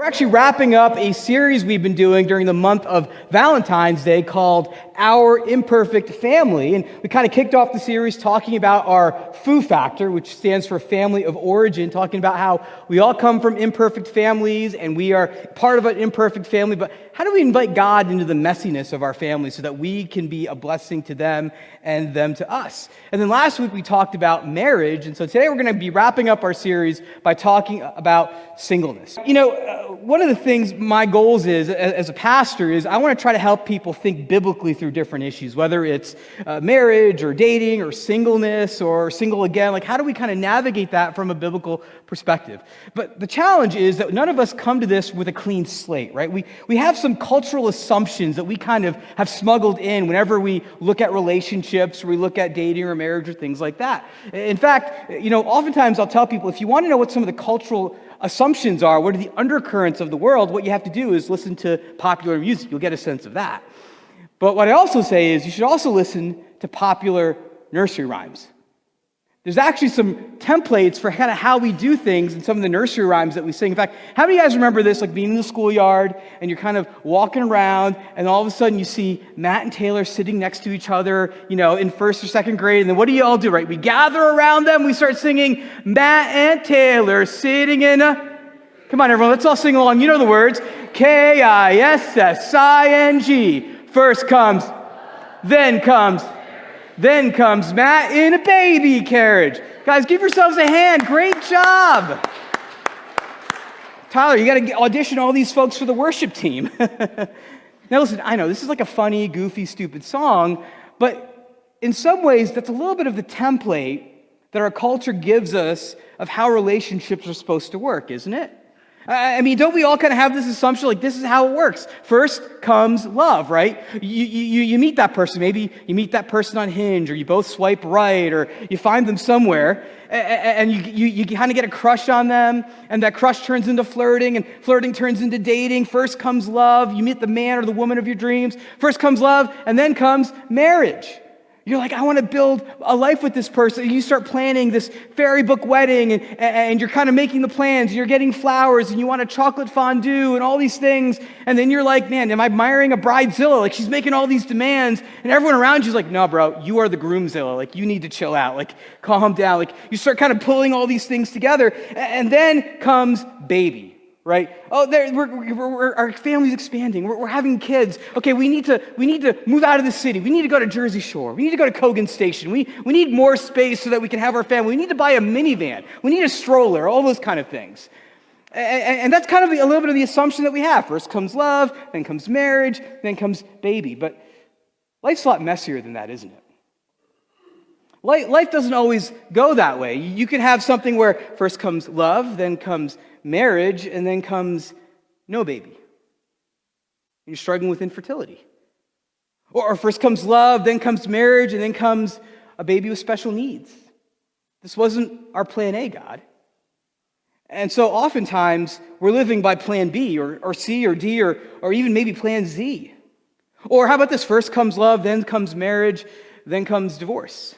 actually wrapping up a series we've been doing during the month of Valentine's Day called Our Imperfect Family. And we kind of kicked off the series talking about our FOO factor, which stands for family of origin, talking about how we all come from imperfect families and we are part of an imperfect family. But how do we invite God into the messiness of our family so that we can be a blessing to them and them to us? And then last week we talked about marriage. And so today we're going to be wrapping up our series by talking about singleness. One of the things my goals is as a pastor is I want to try to help people think biblically through different issues, whether it's marriage or dating or singleness or single again. Like, how do we kind of navigate that from a biblical perspective? But the challenge is that none of us come to this with a clean slate, right? We have some cultural assumptions that we kind of have smuggled in whenever we look at relationships or we look at dating or marriage or things like that. In fact, oftentimes I'll tell people, if you want to know what some of the cultural assumptions are, what are the undercurrents of the world, what you have to do is listen to popular music. You'll get a sense of that. But what I also say is you should also listen to popular nursery rhymes. There's actually some templates for kind of how we do things in some of the nursery rhymes that we sing. In fact, how many of you guys remember this, like being in the schoolyard and you're kind of walking around and all of a sudden you see Matt and Taylor sitting next to each other, in first or second grade, and then what do you all do, right? We gather around them, we start singing, Matt and Taylor sitting in a... Come on, everyone, let's all sing along. You know the words. Kissing. First comes, then comes Matt in a baby carriage. Guys, give yourselves a hand. Great job. Tyler, you got to audition all these folks for the worship team. Now listen, I know this is like a funny, goofy, stupid song, but in some ways that's a little bit of the template that our culture gives us of how relationships are supposed to work, isn't it? I mean, don't we all kind of have this assumption, like this is how it works? First comes love, right? You meet that person. Maybe you meet that person on Hinge, or you both swipe right, or you find them somewhere, and you kind of get a crush on them, and that crush turns into flirting, and flirting turns into dating. First comes love. You meet the man or the woman of your dreams. First comes love, and then comes marriage. You're like, I want to build a life with this person. And you start planning this fairy book wedding, and you're kind of making the plans, and you're getting flowers, and you want a chocolate fondue and all these things. And then you're like, man, am I marrying a bridezilla? Like, she's making all these demands. And everyone around you is like, no, bro, you are the groomzilla. Like, you need to chill out. Like, calm down. Like, you start kind of pulling all these things together. And then comes baby. Right? Oh, our family's expanding. We're having kids. Okay, we need to move out of the city. We need to go to Jersey Shore. We need to go to Cogan Station. We need more space so that we can have our family. We need to buy a minivan. We need a stroller. All those kind of things. And that's kind of a little bit of the assumption that we have. First comes love, then comes marriage, then comes baby. But life's a lot messier than that, isn't it? Life doesn't always go that way. You can have something where first comes love, then comes marriage, and then comes no baby. You're struggling with infertility. Or first comes love, then comes marriage, and then comes a baby with special needs. This wasn't our plan A, God. And so oftentimes we're living by plan B or C or D or even maybe plan Z. Or how about this? First comes love, then comes marriage, then comes divorce.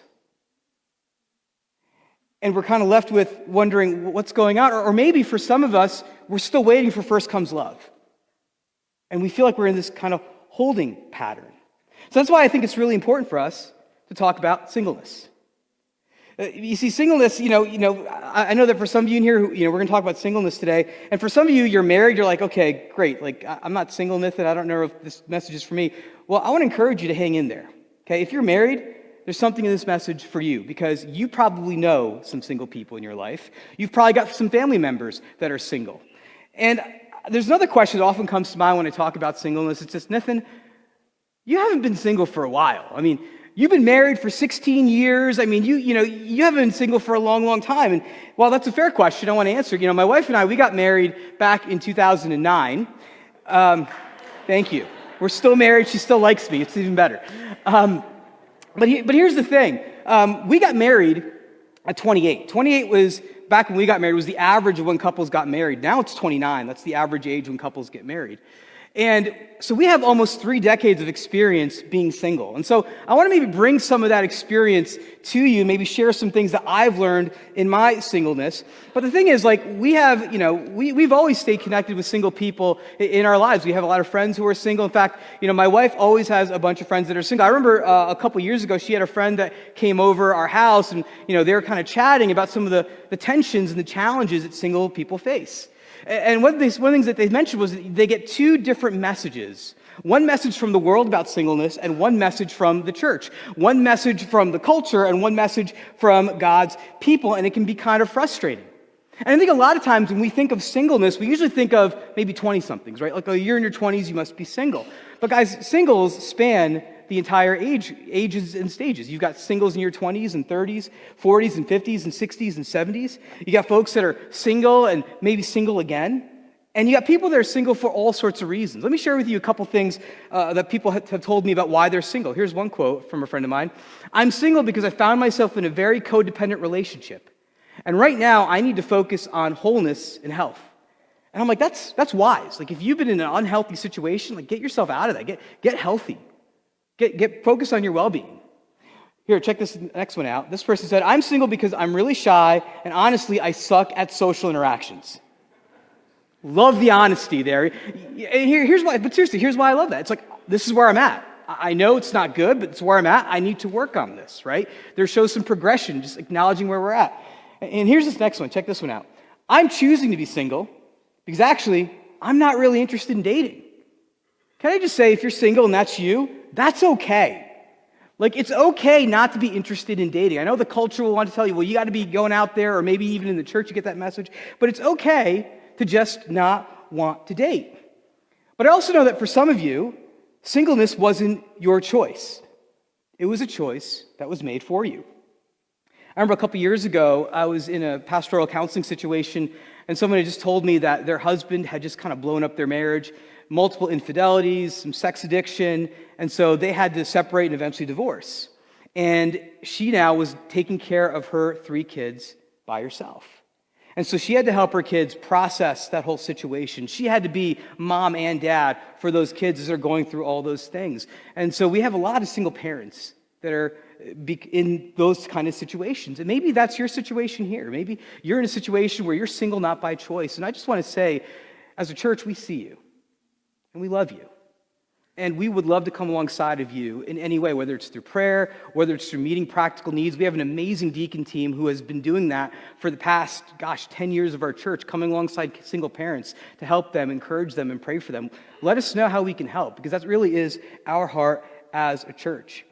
And we're kind of left with wondering what's going on. Or maybe for some of us, we're still waiting for first comes love. And we feel like we're in this kind of holding pattern. So that's why I think it's really important for us to talk about singleness. You see, singleness, I know that for some of you in here, we're going to talk about singleness today. And for some of you, you're married, you're like, okay, great. Like, I'm not single, Nathan. I don't know if this message is for me. Well, I want to encourage you to hang in there. Okay, if you're married, there's something in this message for you because you probably know some single people in your life. You've probably got some family members that are single. And there's another question that often comes to mind when I talk about singleness. It's just, Nathan, you haven't been single for a while. I mean, you've been married for 16 years. I mean, you haven't been single for a long, long time. And while that's a fair question, I want to answer. My wife and I, we got married back in 2009. Thank you. We're still married. She still likes me. It's even better. But here's the thing. We got married at 28. 28 was, back when we got married, was the average of when couples got married. Now it's 29. That's the average age when couples get married. And so we have almost 3 decades of experience being single. And so I want to maybe bring some of that experience to you, maybe share some things that I've learned in my singleness. But the thing is, like, we have, we've always stayed connected with single people in our lives. We have a lot of friends who are single. In fact, my wife always has a bunch of friends that are single. I remember a couple years ago, she had a friend that came over our house, and, they were kind of chatting about some of the tensions and the challenges that single people face. And one of the things that they mentioned was that they get 2 different messages. One message from the world about singleness and one message from the church. One message from the culture and one message from God's people, and it can be kind of frustrating. And I think a lot of times when we think of singleness, we usually think of maybe 20-somethings, right? Like, oh, you're in your 20s, you must be single. But guys, singles span the entire ages and stages. You've got singles in your 20s and 30s, 40s and 50s and 60s and 70s. You got folks that are single and maybe single again. And you got people that are single for all sorts of reasons. Let me share with you a couple things that people have told me about why they're single. Here's one quote from a friend of mine. "I'm single because I found myself in a very codependent relationship. And right now, I need to focus on wholeness and health." And I'm like, that's wise. Like, if you've been in an unhealthy situation, like, get yourself out of that. Get healthy. Get focused on your well-being. Here, check this next one out. This person said, "I'm single because I'm really shy, and honestly, I suck at social interactions." Love the honesty there. And here's why, but seriously, here's why I love that. It's like, this is where I'm at. I know it's not good, but it's where I'm at. I need to work on this, right? There shows some progression, just acknowledging where we're at. And here's this next one. Check this one out. "I'm choosing to be single because actually, I'm not really interested in dating." Can I just say, if you're single and that's you, that's okay. Like, it's okay not to be interested in dating. I know the culture will want to tell you, well, you got to be going out there, or maybe even in the church you get that message, but it's okay to just not want to date. But I also know that for some of you, singleness wasn't your choice. It was a choice that was made for you. I remember a couple years ago, I was in a pastoral counseling situation, and someone had just told me that their husband had just kind of blown up their marriage, multiple infidelities, some sex addiction, and so they had to separate and eventually divorce. And she now was taking care of her 3 kids by herself. And so she had to help her kids process that whole situation. She had to be mom and dad for those kids as they're going through all those things. And so we have a lot of single parents that are in those kind of situations. And maybe that's your situation here. Maybe you're in a situation where you're single not by choice. And I just want to say, as a church, we see you. And we love you. And we would love to come alongside of you in any way, whether it's through prayer, whether it's through meeting practical needs. We have an amazing deacon team who has been doing that for the past, 10 years of our church, coming alongside single parents to help them, encourage them, and pray for them. Let us know how we can help, because that really is our heart as a church.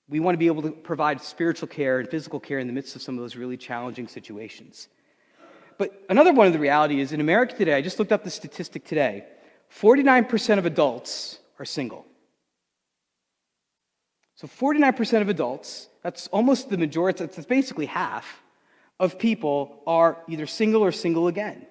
We want to be able to provide spiritual care and physical care in the midst of some of those really challenging situations. But another one of the reality is, in America today, I just looked up the statistic today, 49% of adults are single. So 49% of adults, that's almost the majority, that's basically half of people are either single or single again.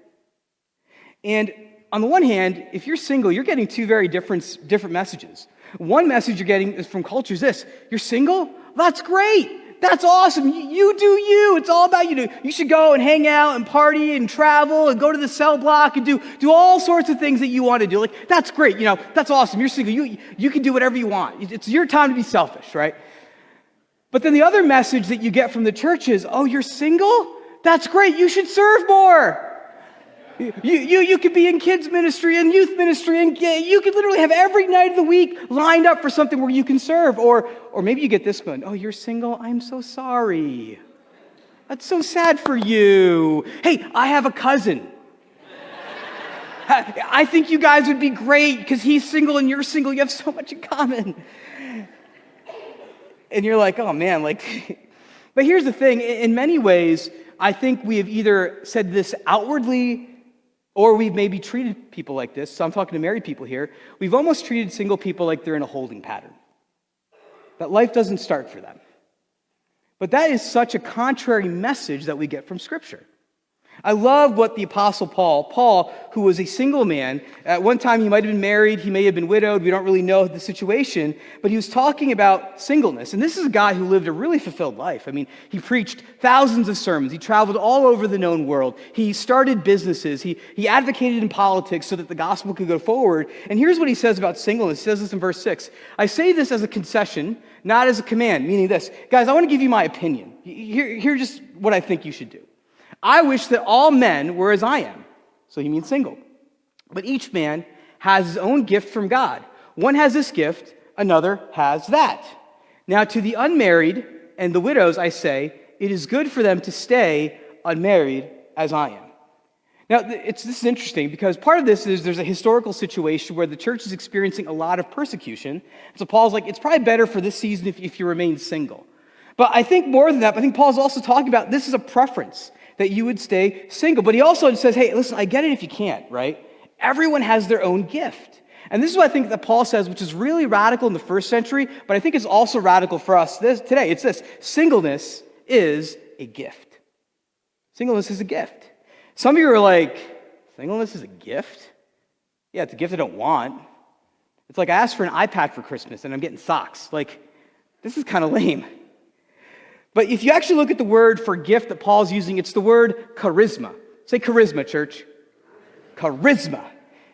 And on the one hand, if you're single, you're getting 2 very different messages. One message you're getting is from culture is this: you're single? That's great. That's awesome. You do you. It's all about you. You should go and hang out and party and travel and go to the cell block and do all sorts of things that you want to do. Like, that's great. That's awesome. You're single. You can do whatever you want. It's your time to be selfish, right? But then the other message that you get from the church is, oh, you're single? That's great. You should serve more. You could be in kids ministry and youth ministry, and you could literally have every night of the week lined up for something where you can serve. Or maybe you get this one: oh, you're single? I'm so sorry. That's so sad for you. Hey, I have a cousin. I think you guys would be great because he's single and you're single. You have so much in common. And you're like, oh man, but here's the thing. In many ways, I think we have either said this outwardly, or we've maybe treated people like this. So I'm talking to married people here. We've almost treated single people like they're in a holding pattern, that life doesn't start for them. But that is such a contrary message that we get from Scripture. I love what the Apostle Paul, who was a single man, at one time he might have been married, he may have been widowed, we don't really know the situation, but he was talking about singleness. And this is a guy who lived a really fulfilled life. I mean, he preached thousands of sermons, he traveled all over the known world, he started businesses, he advocated in politics so that the gospel could go forward. And here's what he says about singleness. He says this in verse 6. I say this as a concession, not as a command, meaning this. Guys, I want to give you my opinion. Here's just what I think you should do. I wish that all men were as I am. So he means single. But each man has his own gift from God. One has this gift, another has that. Now to the unmarried and the widows I say, it is good for them to stay unmarried as I am. Now this is interesting because part of this is there's a historical situation where the church is experiencing a lot of persecution. So Paul's like, it's probably better for this season if you remain single. But I think more than that, I think Paul's also talking about this is a preference, that you would stay single. But he also says, hey, listen, I get it if you can't, right? Everyone has their own gift. And this is what I think that Paul says, which is really radical in the first century, but I think it's also radical for us today. It's this: singleness is a gift. Singleness is a gift. Some of you are like, singleness is a gift? Yeah, it's a gift I don't want. It's like I asked for an iPad for Christmas and I'm getting socks. Like, this is kind of lame. But if you actually look at the word for gift that Paul's using, it's the word charisma. Say charisma, church. Charisma.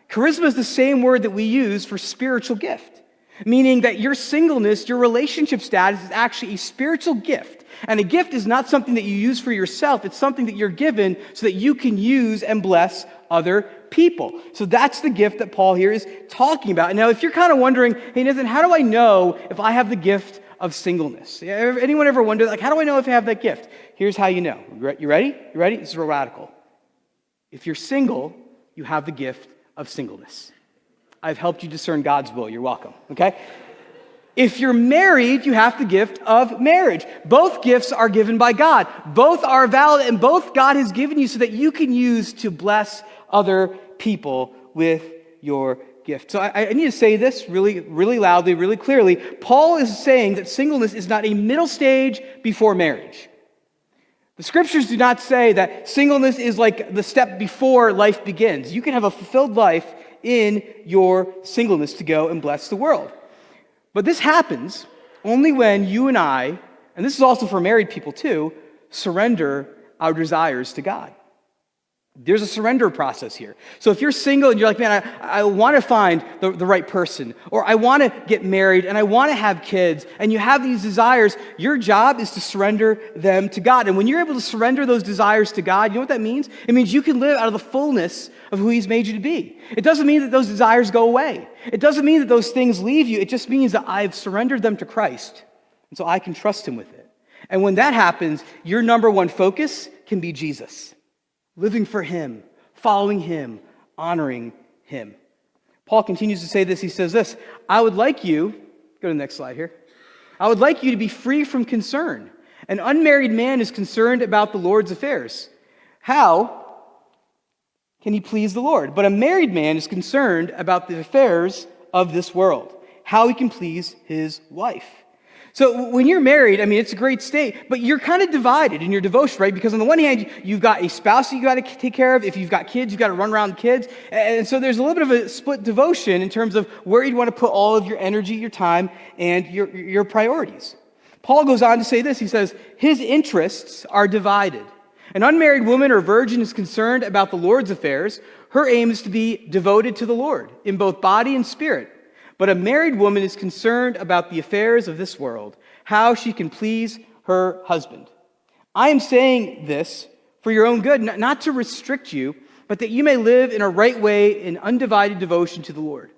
Charisma is the same word that we use for spiritual gift, meaning that your singleness, your relationship status is actually a spiritual gift. And a gift is not something that you use for yourself. It's something that you're given so that you can use and bless other people. So that's the gift that Paul here is talking about. And now if you're kind of wondering, hey, Nathan, how do I know if I have the gift of singleness? Anyone ever wonder, like, how do I know if I have that gift? Here's how you know. You ready? You ready? This is real radical. If you're single, you have the gift of singleness. I've helped you discern God's will. You're welcome. Okay? If you're married, you have the gift of marriage. Both gifts are given by God. Both are valid, and both God has given you so that you can use to bless other people with your gift. So I need to say this really, really loudly, really clearly. Paul is saying that singleness is not a middle stage before marriage. The scriptures do not say that singleness is like the step before life begins. You can have a fulfilled life in your singleness to go and bless the world. But this happens only when you and I, and this is also for married people too, surrender our desires to God. There's a surrender process here. So if you're single and you're like, man, I want to find the right person, or I want to get married and I want to have kids, and you have these desires, your job is to surrender them to God. And when you're able to surrender those desires to God, you know what that means? It means you can live out of the fullness of who He's made you to be. It doesn't mean that those desires go away. It doesn't mean that those things leave you. It just means that I've surrendered them to Christ, and so I can trust Him with it. And when that happens, your number one focus can be Jesus. Living for Him, following Him, honoring Him. Paul continues to say this. He says this: I would like you, go to the next slide here. I would like you to be free from concern. An unmarried man is concerned about the Lord's affairs. How can he please the Lord? But a married man is concerned about the affairs of this world, how he can please his wife. So when you're married, I mean, it's a great state, but you're kind of divided in your devotion, right? Because on the one hand, you've got a spouse that you got to take care of. If you've got kids, you've got to run around the kids. And so there's a little bit of a split devotion in terms of where you'd want to put all of your energy, your time, and your priorities. Paul goes on to say this. He says, his interests are divided. An unmarried woman or virgin is concerned about the Lord's affairs. Her aim is to be devoted to the Lord in both body and spirit. But a married woman is concerned about the affairs of this world, how she can please her husband. I am saying this for your own good, not to restrict you, but that you may live in a right way in undivided devotion to the Lord.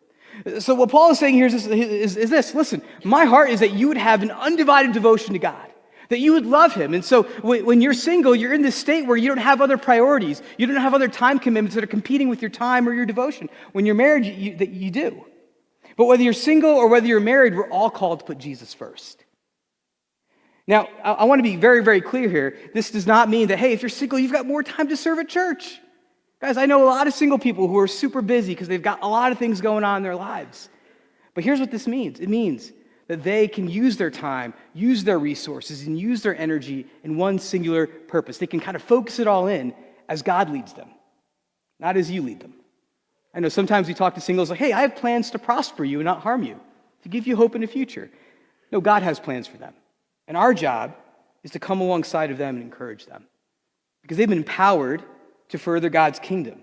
So what Paul is saying here is this. Listen, my heart is that you would have an undivided devotion to God, that you would love Him. And so when you're single, you're in this state where you don't have other priorities. You don't have other time commitments that are competing with your time or your devotion. When you're married, you do. But whether you're single or whether you're married, we're all called to put Jesus first. Now, I want to be very, very clear here. This does not mean that, hey, if you're single, you've got more time to serve at church. Guys, I know a lot of single people who are super busy because they've got a lot of things going on in their lives. But here's what this means. It means that they can use their time, use their resources, and use their energy in one singular purpose. They can kind of focus it all in as God leads them, not as you lead them. I know sometimes we talk to singles like, hey, I have plans to prosper you and not harm you, to give you hope in the future. No, God has plans for them. And our job is to come alongside of them and encourage them because they've been empowered to further God's kingdom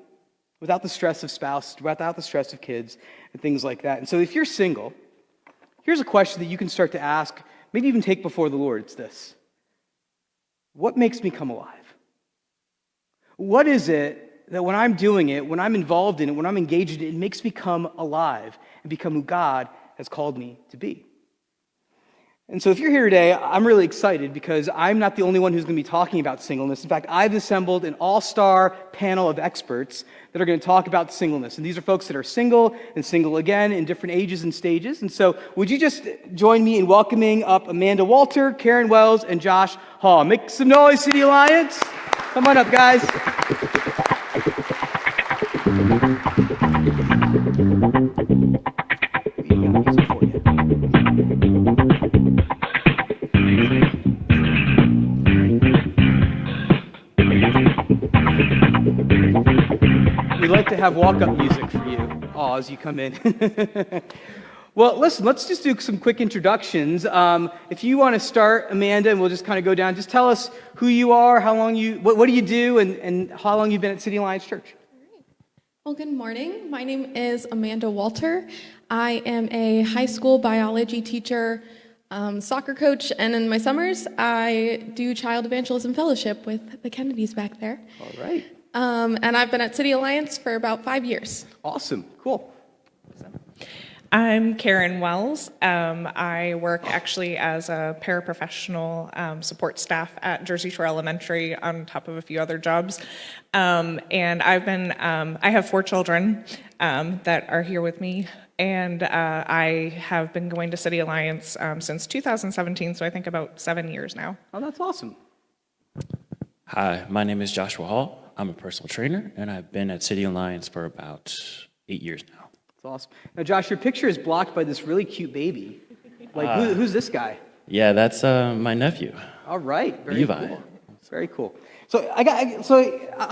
without the stress of spouse, without the stress of kids, and things like that. And so if you're single, here's a question that you can start to ask, maybe even take before the Lord. It's this: what makes me come alive? What is it that when I'm doing it, when I'm involved in it, when I'm engaged in it, it makes me come alive and become who God has called me to be? And so if you're here today, I'm really excited because I'm not the only one who's going to be talking about singleness. In fact, I've assembled an all-star panel of experts that are going to talk about singleness. And these are folks that are single and single again in different ages and stages. And so would you just join me in welcoming up Amanda Walter, Karen Wells, and Josh Hall. Make some noise, City Alliance. Come on up, guys. We'd like to have walk-up music for you as you come in. Well, listen, let's just do some quick introductions. If you want to start, Amanda, and we'll just kind of go down, just tell us who you are, how long what do you do, and how long you've been at City Alliance Church. Well, good morning. My name is Amanda Walter. I am a high school biology teacher, soccer coach, and in my summers, I do child evangelism fellowship with the Kennedys back there. All right. And I've been at City Alliance for about 5 years. Awesome. Cool. I'm Karen Wells. I work actually as a paraprofessional support staff at Jersey Shore Elementary on top of a few other jobs. And I have 4 children that are here with me. And I have been going to City Alliance since 2017, so I think about 7 years now. Oh, that's awesome. Hi, my name is Joshua Hall. I'm a personal trainer, and I've been at City Alliance for about 8 years now. That's awesome. Now, Josh, your picture is blocked by this really cute baby. Like, who's this guy? Yeah, that's my nephew. All right. Very Levi. cool. Very cool. So I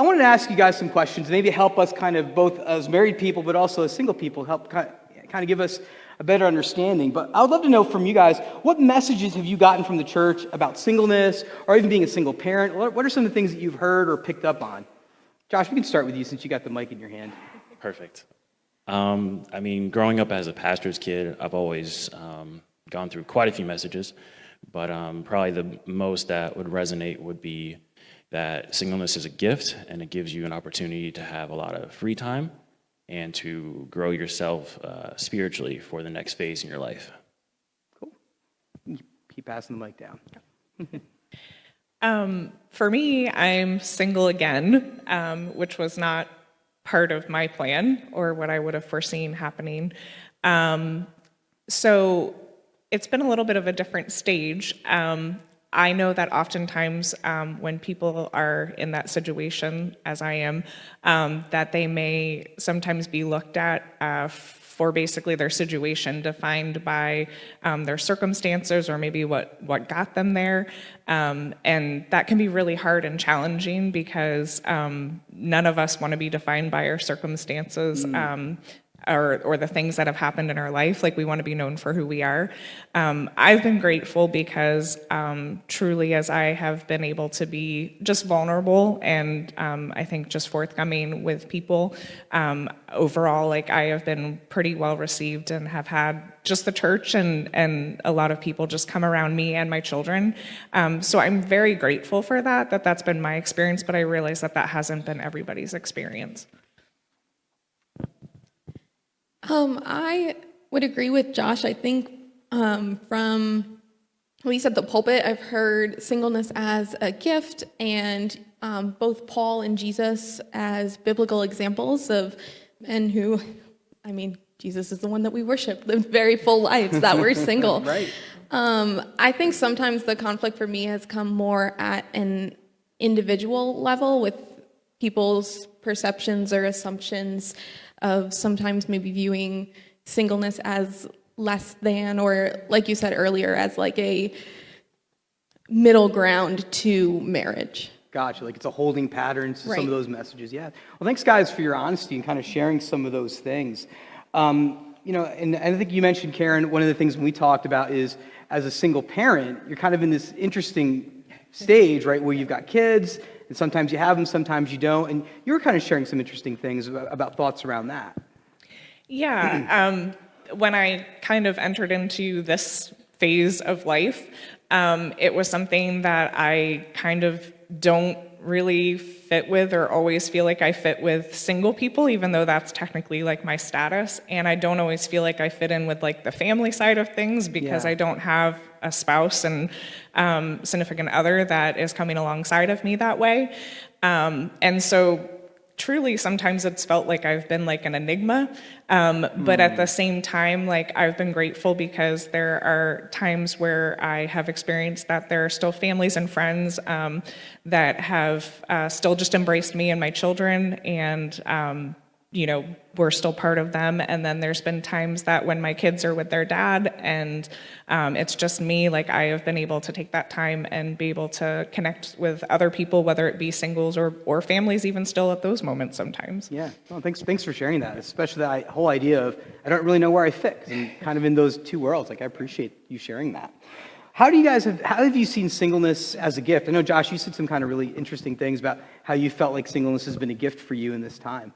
wanted to ask you guys some questions, maybe help us kind of both as married people, but also as single people, help kind of give us a better understanding. But I would love to know from you guys, what messages have you gotten from the church about singleness or even being a single parent? What are some of the things that you've heard or picked up on? Josh, we can start with you since you got the mic in your hand. Perfect. I mean, growing up as a pastor's kid, I've always gone through quite a few messages, but probably the most that would resonate would be that singleness is a gift, and it gives you an opportunity to have a lot of free time and to grow yourself spiritually for the next phase in your life. Cool. Keep passing the mic down. For me, I'm single again, which was not part of my plan or what I would have foreseen happening. So it's been a little bit of a different stage. I know that oftentimes when people are in that situation, as I am, that they may sometimes be looked at for basically their situation defined by their circumstances or maybe what got them there. And that can be really hard and challenging because none of us want to be defined by our circumstances. Or the things that have happened in our life. Like, we want to be known for who we are. I've been grateful because truly, as I have been able to be just vulnerable and I think just forthcoming with people, overall, like, I have been pretty well received and have had just the church and a lot of people just come around me and my children. So I'm very grateful for that's been my experience, but I realize that hasn't been everybody's experience. I would agree with Josh. I think from at least at the pulpit, I've heard singleness as a gift and both Paul and Jesus as biblical examples of men who, I mean, Jesus is the one that we worship, lived very full lives that were single. Right. I think sometimes the conflict for me has come more at an individual level with people's perceptions or assumptions of sometimes maybe viewing singleness as less than, or like you said earlier, as like a middle ground to marriage. Gotcha. Like it's a holding pattern to some Right. of those messages. Yeah. Well, thanks, guys, for your honesty and kind of sharing some of those things. And I think you mentioned, Karen, one of the things we talked about is as a single parent, you're kind of in this interesting stage, right, where you've got kids, and sometimes you have them, sometimes you don't. And you were kind of sharing some interesting things about thoughts around that. Yeah, when I kind of entered into this phase of life, it was something that I kind of don't really fit with or always feel like I fit with single people, even though that's technically like my status. And I don't always feel like I fit in with like the family side of things because Yeah. I don't have a spouse and significant other that is coming alongside of me that way. And so truly sometimes it's felt like I've been like an enigma, but at the same time, like I've been grateful because there are times where I have experienced that there are still families and friends that have still just embraced me and my children, and we're still part of them. And then there's been times that when my kids are with their dad and it's just me, like I have been able to take that time and be able to connect with other people, whether it be singles or families, even still at those moments sometimes. Yeah. Well, thanks for sharing that, especially that whole idea of I don't really know where I fit, 'cause I'm kind of in those two worlds. Like I appreciate you sharing that. How have you seen singleness as a gift? I know, Josh, you said some kind of really interesting things about how you felt like singleness has been a gift for you in this time.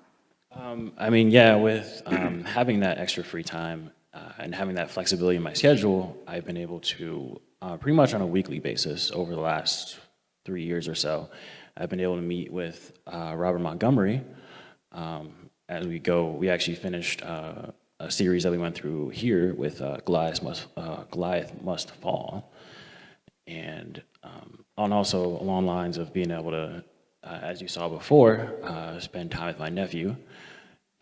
With having that extra free time and having that flexibility in my schedule, I've been able to pretty much on a weekly basis over the last 3 years or so, I've been able to meet with Robert Montgomery as we go. We actually finished a series that we went through here with Goliath Must Fall, and also along lines of being able to, as you saw before, spend time with my nephew,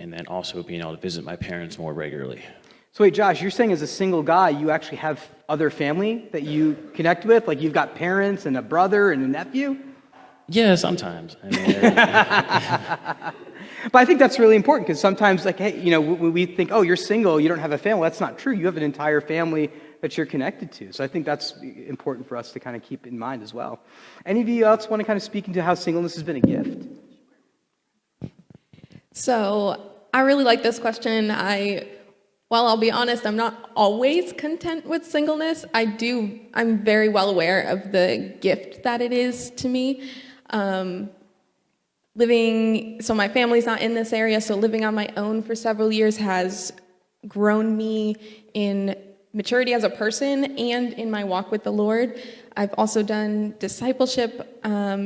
and then also being able to visit my parents more regularly. So wait, Josh, you're saying as a single guy, you actually have other family that you connect with? Like you've got parents and a brother and a nephew? Yeah, sometimes. But I think that's really important because sometimes, like, hey, when we think, oh, you're single, you don't have a family. That's not true. You have an entire family that you're connected to. So I think that's important for us to kind of keep in mind as well. Any of you else want to kind of speak into how singleness has been a gift? So I really like this question. While I'll be honest, I'm not always content with singleness. I'm very well aware of the gift that it is to me. So my family's not in this area, so living on my own for several years has grown me in maturity as a person and in my walk with the Lord. I've also done discipleship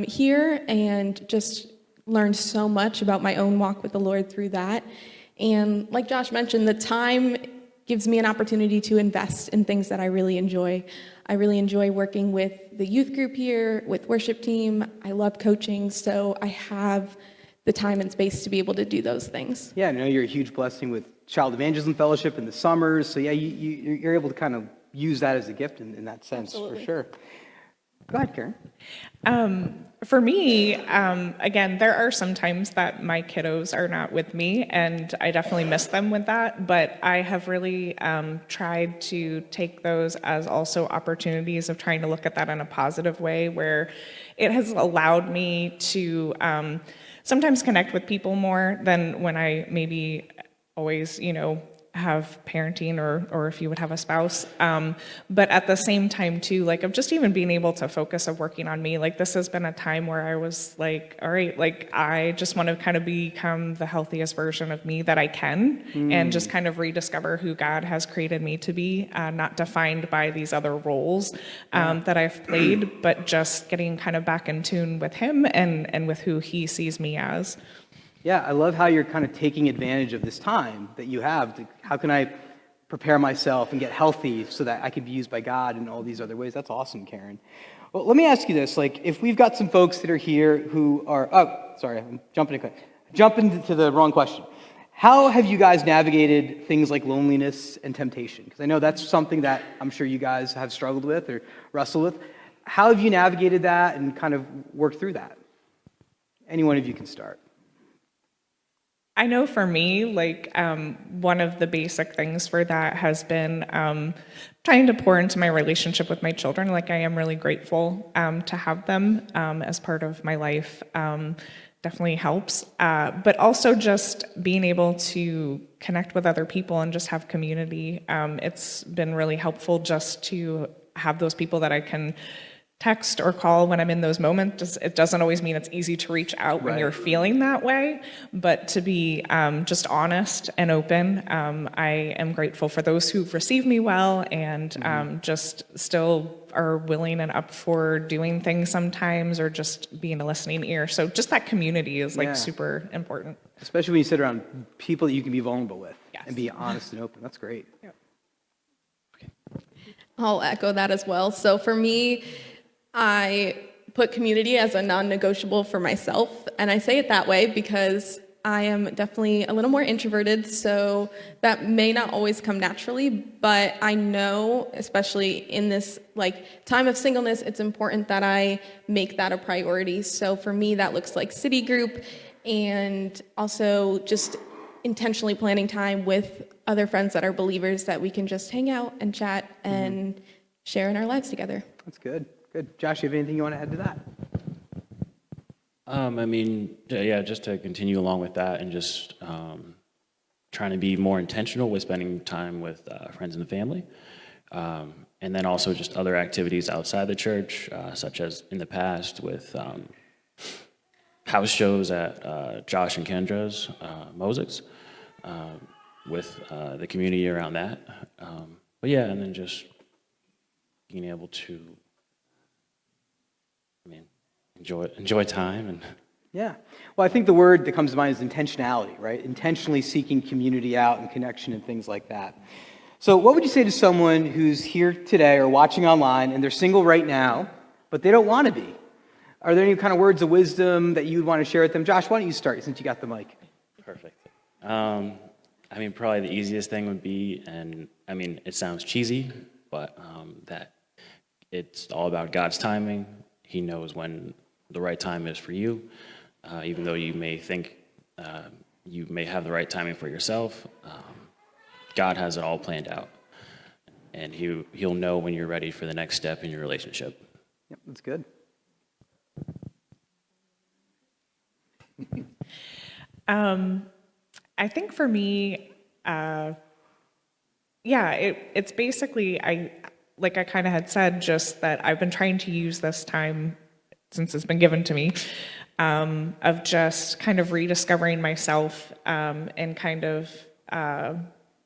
here and just learned so much about my own walk with the Lord through that. And like Josh mentioned, the time gives me an opportunity to invest in things that I really enjoy. I really enjoy working with the youth group here, with worship team. I love coaching, so I have the time and space to be able to do those things. Yeah, I know you're a huge blessing with Child Evangelism Fellowship in the summers. So yeah, you're able to kind of use that as a gift in that sense. Absolutely. For sure. Go ahead, Karen. For me, again, there are some times that my kiddos are not with me, and I definitely miss them with that, but I have really tried to take those as also opportunities of trying to look at that in a positive way, where it has allowed me to sometimes connect with people more than when I maybe always, have parenting or if you would have a spouse. But at the same time too, like of just even being able to focus of working on me, like this has been a time where I was like, all right, like I just want to kind of become the healthiest version of me that I can and just kind of rediscover who God has created me to be, not defined by these other roles that I've played, but just getting kind of back in tune with him and with who he sees me as. Yeah, I love how you're kind of taking advantage of this time that you have. How can I prepare myself and get healthy so that I can be used by God in all these other ways? That's awesome, Karen. Well, let me ask you this. Like, if we've got some folks that are here who are... Oh, sorry, I'm jumping to the wrong question. How have you guys navigated things like loneliness and temptation? Because I know that's something that I'm sure you guys have struggled with or wrestled with. How have you navigated that and kind of worked through that? Any one of you can start. I know for me, like, one of the basic things for that has been trying to pour into my relationship with my children. Like, I am really grateful to have them as part of my life. Definitely helps. But also just being able to connect with other people and just have community. It's been really helpful just to have those people that I can text or call when I'm in those moments. It doesn't always mean it's easy to reach out when you're feeling that way, but to be just honest and open. I am grateful for those who've received me well and just still are willing and up for doing things sometimes, or just being a listening ear. So just that community is like super important. Especially when you sit around people that you can be vulnerable with and be honest and open. That's great. Yep. I'll echo that as well. So for me, I put community as a non-negotiable for myself, and I say it that way because I am definitely a little more introverted, so that may not always come naturally, but I know, especially in this time of singleness, it's important that I make that a priority. So for me, that looks like city group, and also just intentionally planning time with other friends that are believers that we can just hang out and chat and share in our lives together. That's good. Good. Josh, you have anything you want to add to that? I mean, yeah, just to continue along with that and just trying to be more intentional with spending time with friends and family. And then also just other activities outside the church, such as in the past with house shows at Josh and Kendra's, Mosaics, with the community around that. But yeah, and then just being able to, enjoy time and. Yeah. Well, I think the word that comes to mind is intentionality, right? Intentionally seeking community out and connection and things like that. So what would you say to someone who's here today or watching online and they're single right now, but they don't want to be? Are there any kind of words of wisdom that you would want to share with them? Josh, why don't you start since you got the mic? Perfect. Probably the easiest thing would be, and it sounds cheesy, but that it's all about God's timing. He knows when the right time is for you, even though you may think you may have the right timing for yourself. God has it all planned out, and He'll know when you're ready for the next step in your relationship. Yep, that's good. I think for me, it's basically, I kind of had said, just that I've been trying to use this time, since it's been given to me, of just kind of rediscovering myself and kind of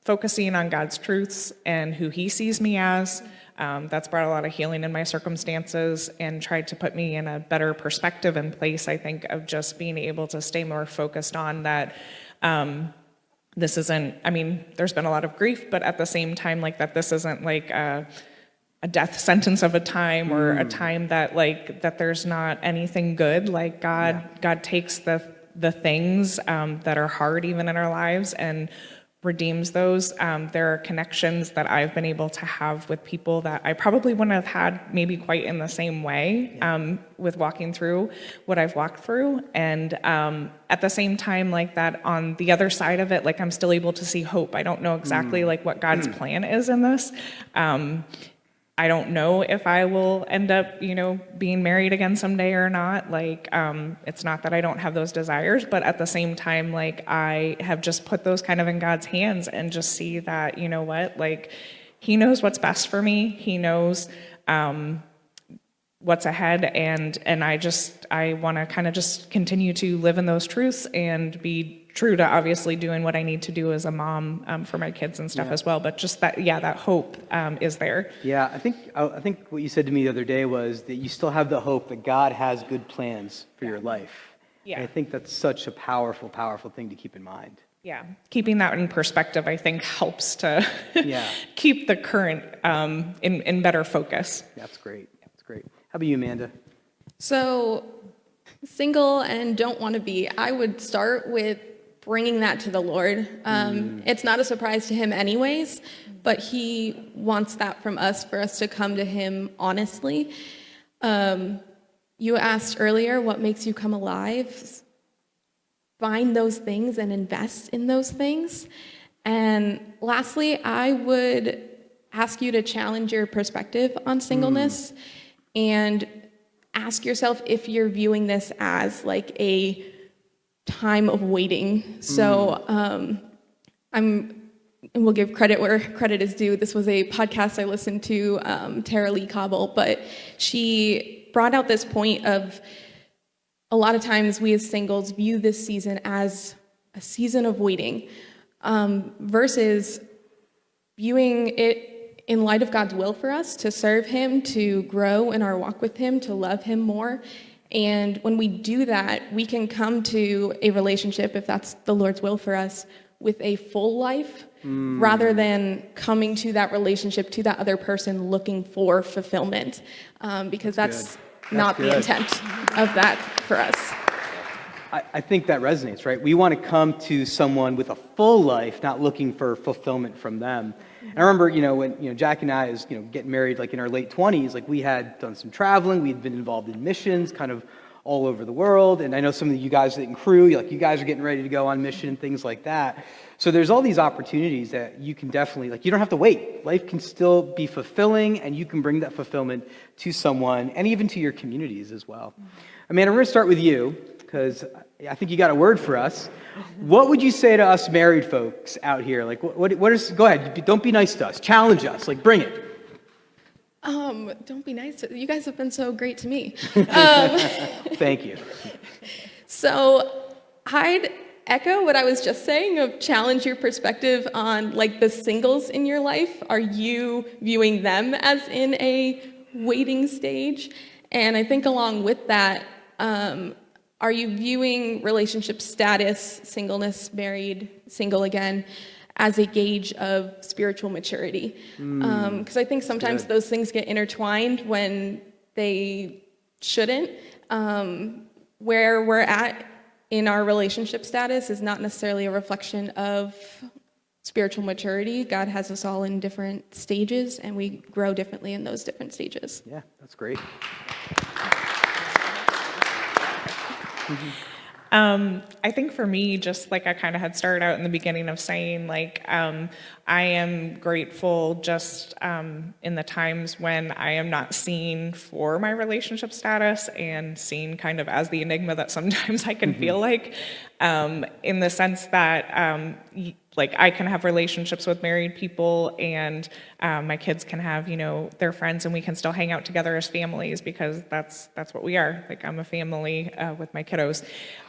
focusing on God's truths and who He sees me as. That's brought a lot of healing in my circumstances and tried to put me in a better perspective and place, I think, of just being able to stay more focused on that. This isn't, there's been a lot of grief, but at the same time, that this isn't a death sentence of a time or a time that that there's not anything good. God takes the things that are hard even in our lives and redeems those. There are connections that I've been able to have with people that I probably wouldn't have had maybe quite in the same way with walking through what I've walked through. And at the same time, that on the other side of it, I'm still able to see hope. I don't know exactly what God's plan is in this. I don't know if I will end up, being married again someday or not. It's not that I don't have those desires, but at the same time, I have just put those kind of in God's hands and just see that, He knows what's best for me. He knows what's ahead. And I want to kind of just continue to live in those truths and be true to obviously doing what I need to do as a mom for my kids and stuff as well. But just that hope is there. Yeah, I think what you said to me the other day was that you still have the hope that God has good plans for your life. Yeah. And I think that's such a powerful, powerful thing to keep in mind. Yeah, keeping that in perspective, I think, helps to keep the current in better focus. That's great. That's great. How about you, Amanda? So, single and don't want to be, I would start with bringing that to the Lord. It's not a surprise to Him anyways, but He wants that from us, for us to come to Him honestly. You asked earlier, what makes you come alive? find those things and invest in those things. And lastly, I would ask you to challenge your perspective on singleness and ask yourself if you're viewing this as like a time of waiting. So and we'll give credit where credit is due. This was a podcast I listened to, Tara Lee Cobble, but she brought out this point of a lot of times we as singles view this season as a season of waiting, versus viewing it in light of God's will for us to serve him, to grow in our walk with him, to love him more. And when we do that, we can come to a relationship, if that's the Lord's will for us, with a full life, rather than coming to that relationship, to that other person looking for fulfillment, because that's not the intent of that for us. I think that resonates, right? We want to come to someone with a full life, not looking for fulfillment from them. And I remember, when Jack and I was, getting married, like in our late 20s, like we had done some traveling, we had been involved in missions, kind of all over the world. And I know some of you guys in crew, you guys are getting ready to go on mission and things like that. So there's all these opportunities that you can definitely, you don't have to wait. Life can still be fulfilling, and you can bring that fulfillment to someone and even to your communities as well. Amanda, we're going to start with you, because I think you got a word for us. What would you say to us married folks out here? Go ahead, don't be nice to us. Challenge us, bring it. Don't be nice to, you guys have been so great to me. Thank you. So I'd echo what I was just saying of challenge your perspective on the singles in your life. Are you viewing them as in a waiting stage? And I think along with that, are you viewing relationship status, singleness, married, single again, as a gauge of spiritual maturity? Because I think sometimes those things get intertwined when they shouldn't. Where we're at in our relationship status is not necessarily a reflection of spiritual maturity. God has us all in different stages, and we grow differently in those different stages. Yeah, that's great. I think for me, just like I kind of had started out in the beginning of saying, I am grateful just in the times when I am not seen for my relationship status and seen kind of as the enigma that sometimes I can feel like, in the sense that I can have relationships with married people, and my kids can have, their friends, and we can still hang out together as families, because that's what we are. I'm a family with my kiddos.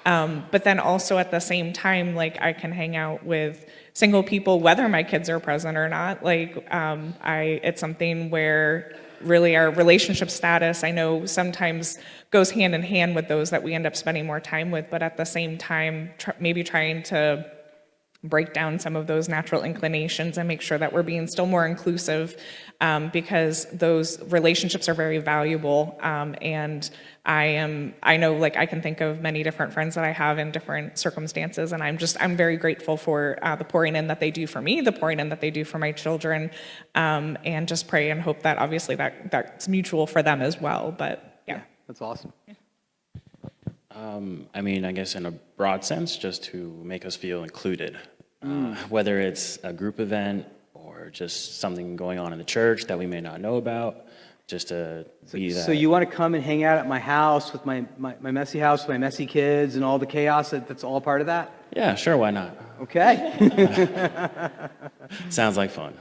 But then also at the same time, I can hang out with single people, whether my kids are present or not. It's something where really our relationship status, I know sometimes goes hand in hand with those that we end up spending more time with, but at the same time, maybe trying to break down some of those natural inclinations and make sure that we're being still more inclusive, because those relationships are very valuable. And I know I can think of many different friends that I have in different circumstances, and I'm very grateful for the pouring in that they do for me, the pouring in that they do for my children, and just pray and hope that obviously that's mutual for them as well. But yeah. That's awesome. I guess in a broad sense, just to make us feel included, whether it's a group event or just something going on in the church that we may not know about, just to be that. So you want to come and hang out at my house with my messy house with my messy kids and all the chaos that's all part of that? Yeah, sure, why not? Okay. Sounds like fun.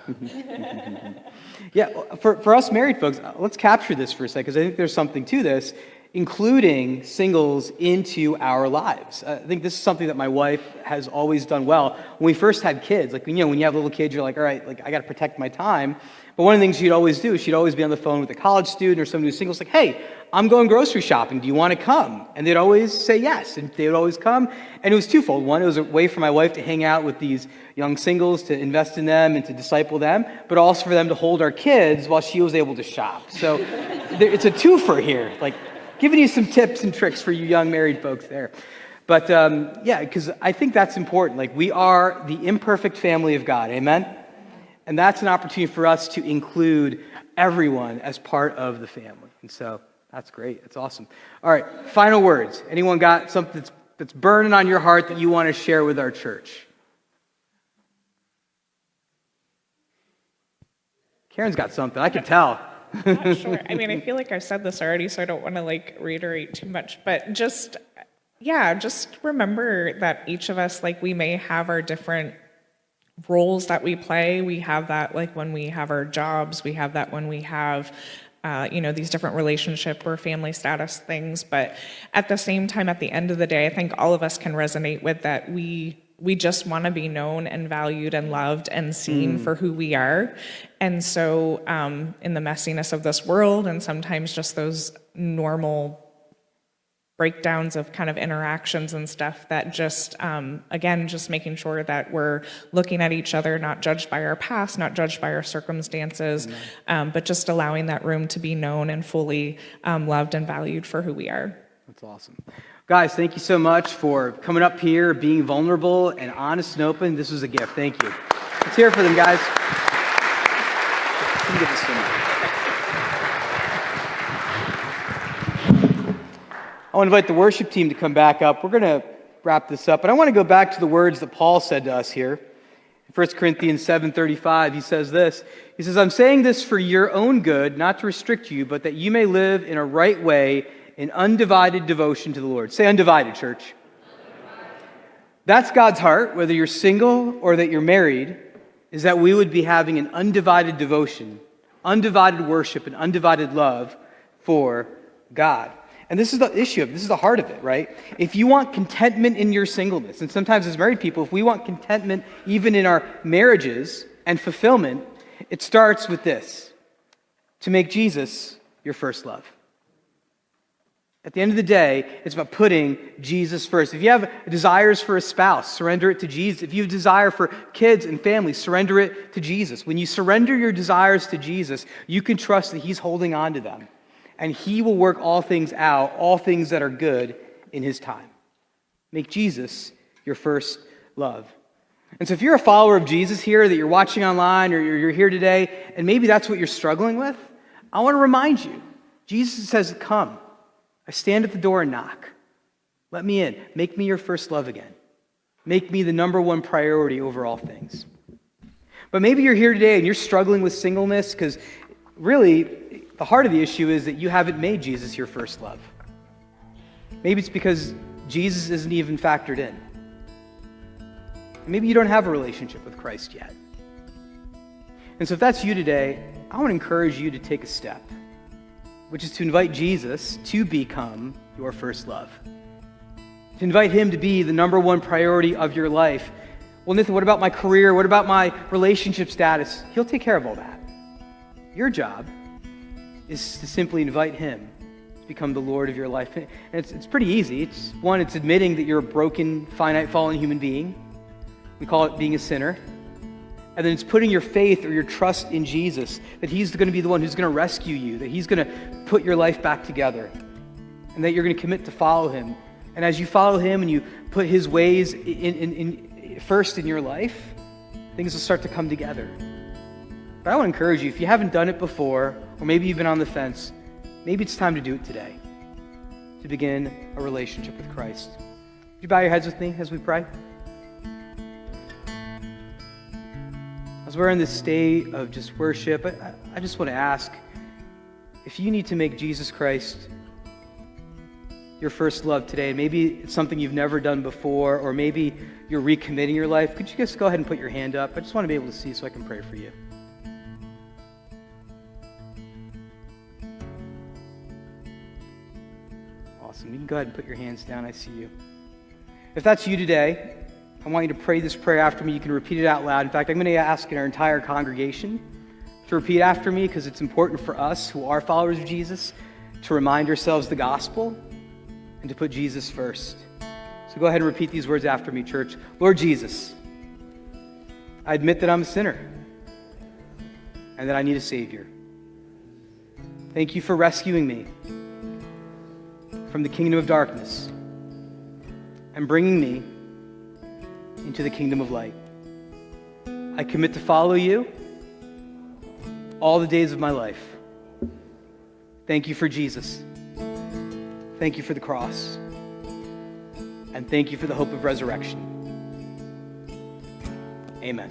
Yeah, for us married folks, let's capture this for a second, because I think there's something to this, including singles into our lives. I think this is something that my wife has always done well. When we first had kids, when you have little kids, you're like, all right, I got to protect my time. But one of the things she'd always do is she'd always be on the phone with a college student or somebody who's single. It's like, hey, I'm going grocery shopping. Do you want to come? And they'd always say yes, and they would always come. And it was twofold. One, it was a way for my wife to hang out with these young singles, to invest in them and to disciple them, but also for them to hold our kids while she was able to shop. So it's a twofer here, giving you some tips and tricks for you young married folks there. But because I think that's important. We are the imperfect family of God. Amen? And that's an opportunity for us to include everyone as part of the family. And so that's great. That's awesome. All right, final words. Anyone got something that's burning on your heart that you want to share with our church? Karen's got something. I can tell. Not sure. I mean, I feel like I've said this already, so I don't want to reiterate too much, but just remember that each of us, we may have our different roles that we play. We have that when we have our jobs, we have that when we have these different relationship or family status things. But at the same time, at the end of the day, I think all of us can resonate with that. We just want to be known and valued and loved and seen for who we are. And so in the messiness of this world, and sometimes just those normal breakdowns of kind of interactions and stuff, that just, again, just making sure that we're looking at each other, not judged by our past, not judged by our circumstances, but just allowing that room to be known and fully loved and valued for who we are. That's awesome. Guys, thank you so much for coming up here, being vulnerable and honest and open. This was a gift. Thank you. Let's hear it for them, guys. Can you give this to me? I want to invite the worship team to come back up. We're going to wrap this up, but I want to go back to the words that Paul said to us here. In 1 Corinthians 7:35, he says this. He says, "I'm saying this for your own good, not to restrict you, but that you may live in a right way in undivided devotion to the Lord." Say undivided, church. That's God's heart, whether you're single or that you're married, is that we would be having an undivided devotion, undivided worship, and undivided love for God. And this is the issue this is the heart of it, right? If you want contentment in your singleness, and sometimes as married people, if we want contentment even in our marriages and fulfillment, it starts with this: to make Jesus your first love. At the end of the day, it's about putting Jesus first. If you have desires for a spouse, surrender it to Jesus. If you have desire for kids and family, surrender it to Jesus. When you surrender your desires to Jesus, you can trust that He's holding on to them. And He will work all things out, all things that are good in His time. Make Jesus your first love. And so if you're a follower of Jesus here, that you're watching online or you're here today, and maybe that's what you're struggling with, I want to remind you, Jesus says, "Come. I stand at the door and knock. Let me in. Make me your first love again. Make me the number one priority over all things." But maybe you're here today and you're struggling with singleness because really the heart of the issue is that you haven't made Jesus your first love. Maybe it's because Jesus isn't even factored in. Maybe you don't have a relationship with Christ yet. And so if that's you today, I want to encourage you to take a step, which is to invite Jesus to become your first love. To invite Him to be the number one priority of your life. Well, Nathan, what about my career? What about my relationship status? He'll take care of all that. Your job is to simply invite Him to become the Lord of your life. And it's pretty easy. It's admitting that you're a broken, finite, fallen human being. We call it being a sinner. And then it's putting your faith or your trust in Jesus, that He's going to be the one who's going to rescue you, that He's going to put your life back together, and that you're going to commit to follow Him. And as you follow Him and you put His ways in first in your life, things will start to come together. But I want to encourage you, if you haven't done it before, or maybe you've been on the fence, maybe it's time to do it today, to begin a relationship with Christ. Would you bow your heads with me as we pray? As we're in this state of just worship, I just want to ask, if you need to make Jesus Christ your first love today, and maybe it's something you've never done before, or maybe you're recommitting your life, could you just go ahead and put your hand up? I just want to be able to see so I can pray for you. Awesome. You can go ahead and put your hands down. I see you. If that's you today, I want you to pray this prayer after me. You can repeat it out loud. In fact, I'm going to ask our entire congregation to repeat after me because it's important for us who are followers of Jesus to remind ourselves the gospel and to put Jesus first. So go ahead and repeat these words after me, church. Lord Jesus, I admit that I'm a sinner and that I need a Savior. Thank you for rescuing me from the kingdom of darkness and bringing me into the kingdom of light. I commit to follow you all the days of my life. Thank you for Jesus. Thank you for the cross. and thank you for the hope of resurrection. Amen.